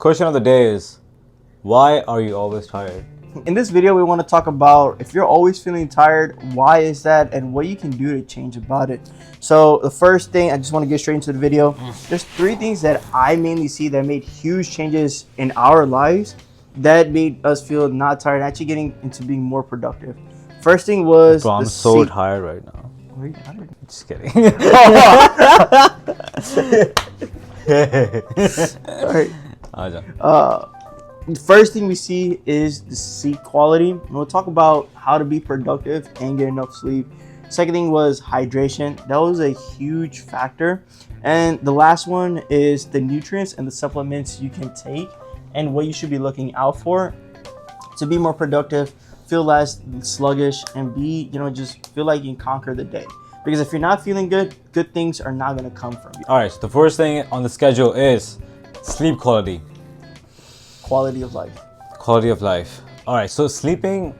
question of the day is, why are you always tired? In this video, we want to talk about if you're always feeling tired, why is that, and what you can do to change about it. So the first thing, I just want to get straight into the video. There's 3 things that I mainly see that made huge changes in our lives that made us feel not tired, actually getting into being more productive. First thing was Bro, I'm so tired right now. Are you tired? Just kidding. All right. The first thing we see is the sleep quality. And we'll talk about how to be productive and get enough sleep. Second thing was hydration. That was a huge factor. And the last one is the nutrients and the supplements you can take and what you should be looking out for to be more productive, feel less sluggish, and be, just feel like you can conquer the day. Because if you're not feeling good, good things are not going to come from you. All right, so the first thing on the schedule is sleep quality. Quality of life. Quality of life. All right, so sleeping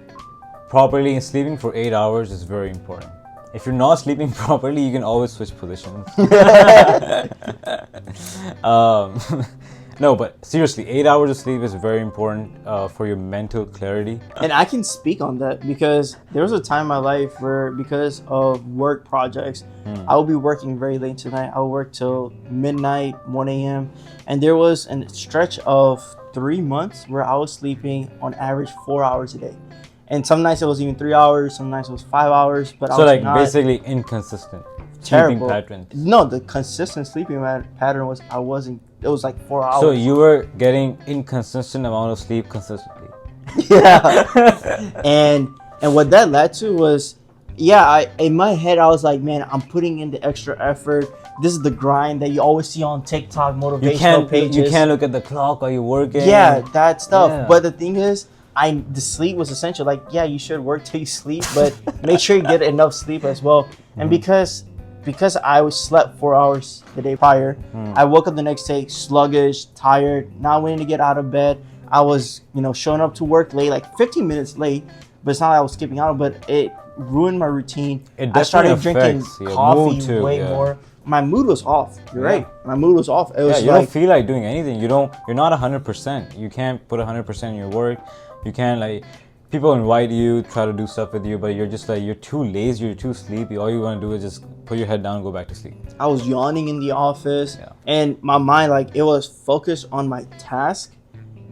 properly and sleeping for 8 hours is very important. If you're not sleeping properly, you can always switch positions. No, but seriously, 8 hours of sleep is very important for your mental clarity. And I can speak on that because there was a time in my life where, because of work projects, I would be working very late tonight. I would work till midnight, 1 a.m. And there was a stretch of 3 months where I was sleeping on average 4 hours a day. And some nights it was even 3 hours, some nights it was 5 hours. But I was basically inconsistent terrible. Sleeping patterns. No, the consistent sleeping pattern was it was like 4 hours. So you were getting inconsistent amount of sleep consistently. Yeah. and what that led to was, in my head I was like, man, I'm putting in the extra effort. This is the grind that you always see on TikTok motivational pages. You can't look at the clock while you're working. Yeah, that stuff. Yeah. But the thing is, the sleep was essential. Like, yeah, you should work till you sleep, but make sure you get enough sleep as well. And because I was slept 4 hours the day prior, I woke up the next day sluggish, tired, not wanting to get out of bed. I was, showing up to work late, like 15 minutes late, but it's not like I was skipping out, but it ruined my routine. I started drinking coffee way more. My mood was off. You're right. My mood was off. It was you don't feel like doing anything. You're not 100%. You can't put 100% in your work. You can't people invite you, try to do stuff with you, but you're just you're too lazy, you're too sleepy. All you want to do is just put your head down and go back to sleep. I was yawning in the office, and my mind, it was focused on my task,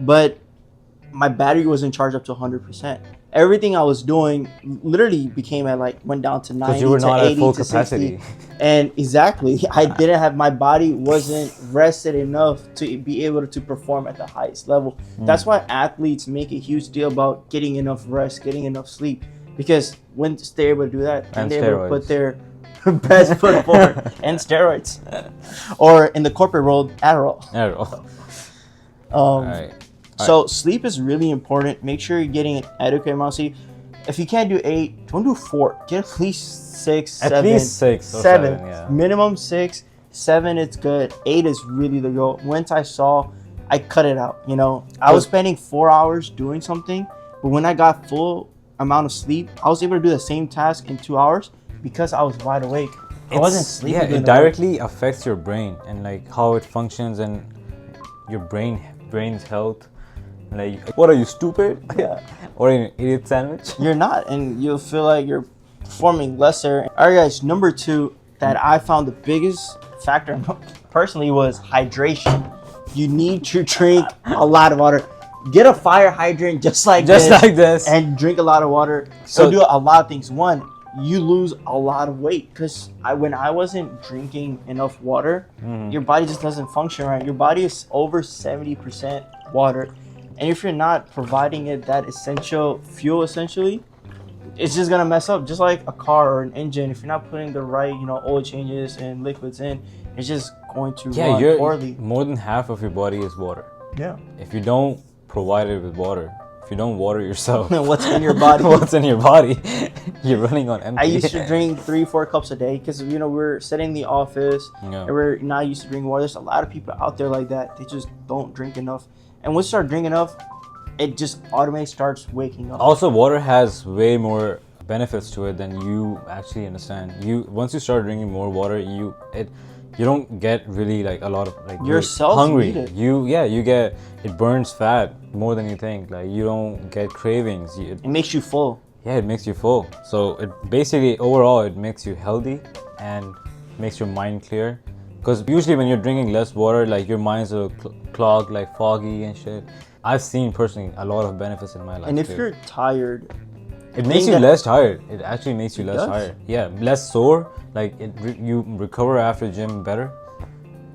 but my battery was in charge up to 100%. Everything I was doing literally became went down to 90 you were to not 80 at full to capacity. 60. And exactly, I didn't have, my body wasn't rested enough to be able to perform at the highest level. That's why athletes make a huge deal about getting enough rest, getting enough sleep, because when they're able to do that, and they're able to put their best foot forward. And steroids, or in the corporate world, Adderall. All right. So sleep is really important. Make sure you're getting an adequate amount of sleep. If you can't do 8, don't do 4. Get at least 6, 7. At least 6 or 7, yeah. Minimum 6, 7 it's good. 8 is really the goal. Once I cut it out. I was spending 4 hours doing something, but when I got full amount of sleep, I was able to do the same task in 2 hours because I was wide awake. I wasn't sleeping. Yeah, it directly affects your brain and how it functions and your brain's health. What are you, stupid? Yeah. Or an idiot sandwich? You're not, and you'll feel like you're performing lesser. All right, guys, number 2 that I found the biggest factor personally was hydration. You need to drink a lot of water. Get a fire hydrant just like this, and drink a lot of water. So do a lot of things. One, you lose a lot of weight because when I wasn't drinking enough water, your body just doesn't function right. Your body is over 70% water. And if you're not providing it that essential fuel, essentially, it's just gonna mess up. Just like a car or an engine, if you're not putting the right, oil changes and liquids in, it's just going to run poorly. More than half of your body is water. Yeah. If you don't provide it with water, if you don't water yourself, what's in your body? What's in your body? You're running on empty. I used to drink 3-4 cups a day because we're sitting in the office and we're not used to drinking water. There's a lot of people out there like that. They just don't drink enough. And once you start drinking enough, it just automatically starts waking up. Also, water has way more benefits to it than you actually understand. Once you start drinking more water, you don't get really like a lot of like Your you're cells hungry. need it. You get it burns fat more than you think. Like you don't get cravings. It makes you full. Yeah, it makes you full. So it basically overall it makes you healthy and makes your mind clear. Because usually when you're drinking less water, like your mind's a clogged, like foggy and shit. I've seen personally a lot of benefits in my life. And if too. you're tired, It makes thing you that- less tired. It actually makes you less does? tired. Yeah, less sore. Like you recover after gym better.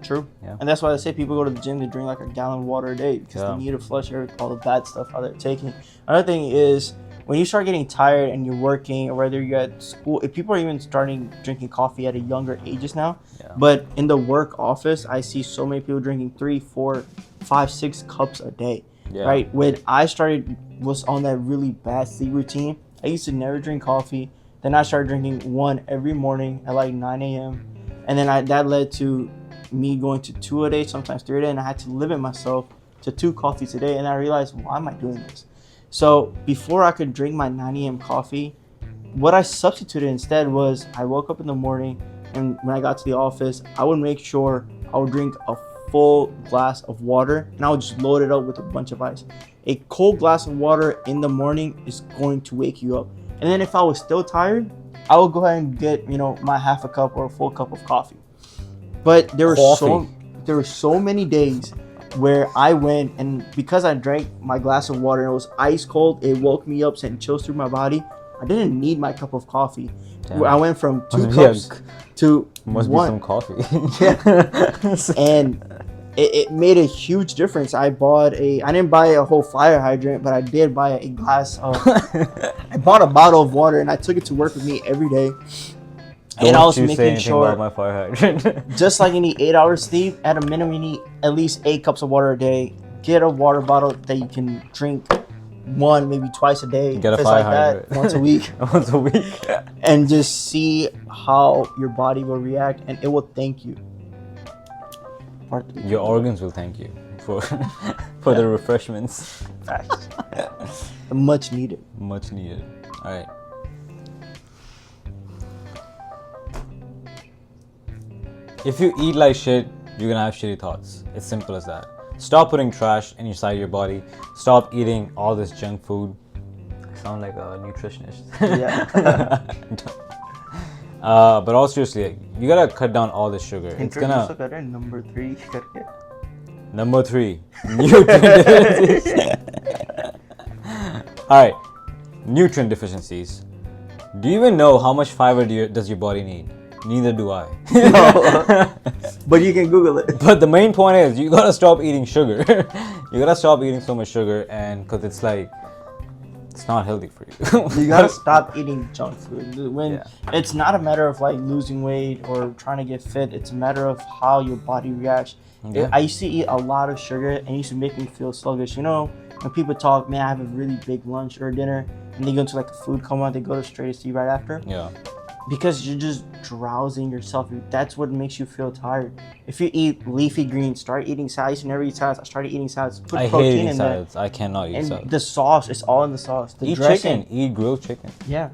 true. Yeah. And that's why I say people go to the gym to drink like a gallon of water a day because Yeah. they need to flush all the bad stuff out they're taking. Another thing is when you start getting tired and you're working, or whether you're at school, if people are even starting drinking coffee at a younger ages now. Yeah. But in the work office, I see so many people drinking 3, 4, 5, 6 cups a day. Yeah. Right? When I was on that really bad sleep routine, I used to never drink coffee. Then I started drinking one every morning at like 9 a.m. And then that led to me going to 2 a day, sometimes 3 a day, and I had to limit myself to 2 coffees a day. And I realized, why am I doing this? So before I could drink my 9 a.m. coffee, what I substituted instead was I woke up in the morning, and when I got to the office, I would make sure I would drink a full glass of water, and I would just load it up with a bunch of ice. A cold glass of water in the morning is going to wake you up. And then if I was still tired, I would go ahead and get, my half a cup or a full cup of coffee. But there were so many days where I went, and because I drank my glass of water and it was ice cold, it woke me up, sent chills through my body. I didn't need my cup of coffee. Damn. I went from 2 Must be cups to Must one. be some coffee. And it made a huge difference. I didn't buy a whole fire hydrant, but I did buy a glass of, I bought a bottle of water and I took it to work with me every day. And I was Don't you say making anything sure, about my fire hydrant. just like you need 8 hours sleep, at a minimum you need at least 8 cups of water a day. Get a water bottle that you can drink one, maybe twice a day. Get a if it's fire like that, hydrant. once a week. Once a week. And just see how your body will react, and it will thank you. Part 3. Your organs will thank you for the refreshments. Much needed. Much needed. All right. If you eat like shit, you're gonna have shitty thoughts. It's simple as that. Stop putting trash inside your body. Stop eating all this junk food. I sound like a nutritionist. Yeah. But all seriously, you gotta cut down all the sugar. It's gonna. Number 3. Number 3, nutrient deficiencies. All right, nutrient deficiencies. Do you even know how much fiber does your body need? Neither do I. No. But you can Google it. But the main point is you gotta stop eating sugar. You gotta stop eating so much sugar, and because it's like it's not healthy for you. You gotta stop eating junk food. Yeah. It's not a matter of like losing weight or trying to get fit. It's a matter of how your body reacts. Yeah. I used to eat a lot of sugar, and it used to make me feel sluggish. When people talk, man, I have a really big lunch or dinner, and they go into like a food coma, they go to straight to sleep right after. Yeah. Because you're just drowsing yourself. That's what makes you feel tired. If you eat leafy greens, start eating salads. I used to never eat salads. I started eating salads. Put I hate protein eating in there. salads. I cannot eat And salads. the sauce, it's all in the sauce. The Eat dressing. chicken. Eat grilled chicken. Yeah.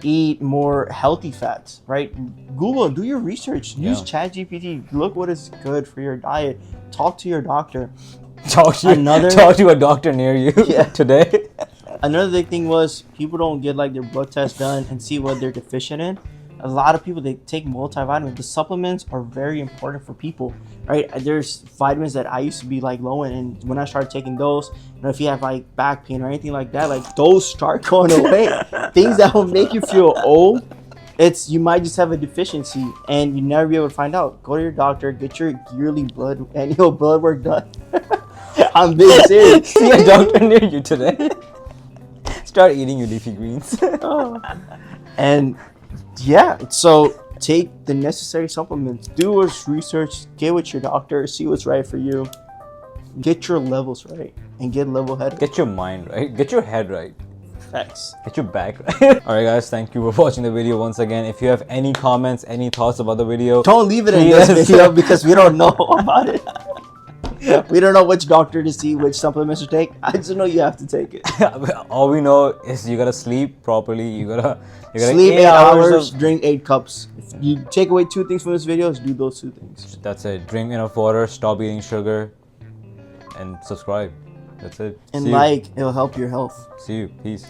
Eat more healthy fats, right? Google, do your research. Use Yeah. ChatGPT. Look what is good for your diet. Talk to your doctor. Talk to a doctor near you Yeah. today. Another big thing was people don't get like their blood test done and see what they're deficient in. A lot of people, they take multivitamins. The supplements are very important for people, right? There's vitamins that I used to be like low in, and when I started taking those, if you have like back pain or anything like that, like those start going away. Things that will make you feel old, you might just have a deficiency and you never be able to find out. Go to your doctor, get your yearly annual blood work done. I'm being serious. See a doctor near you today. Start eating your leafy greens. And yeah, so take the necessary supplements, do a research, get with your doctor, see what's right for you, get your levels right, and get level headed. Get your mind right. Get your head right. Facts. Get your back right. Alright guys, thank you for watching the video once again. If you have any comments, any thoughts about the video, Don't leave it in Yes. this video because we don't know about it. We don't know which doctor to see, which supplements to take. I just know you have to take it. All we know is you gotta sleep properly. You gotta Sleep 8 hours, of- drink 8 cups. If you take away 2 things from this video, do those 2 things. That's it. Drink enough water. Stop eating sugar, and subscribe. That's it. And See you. like, it'll help your health. See you. Peace.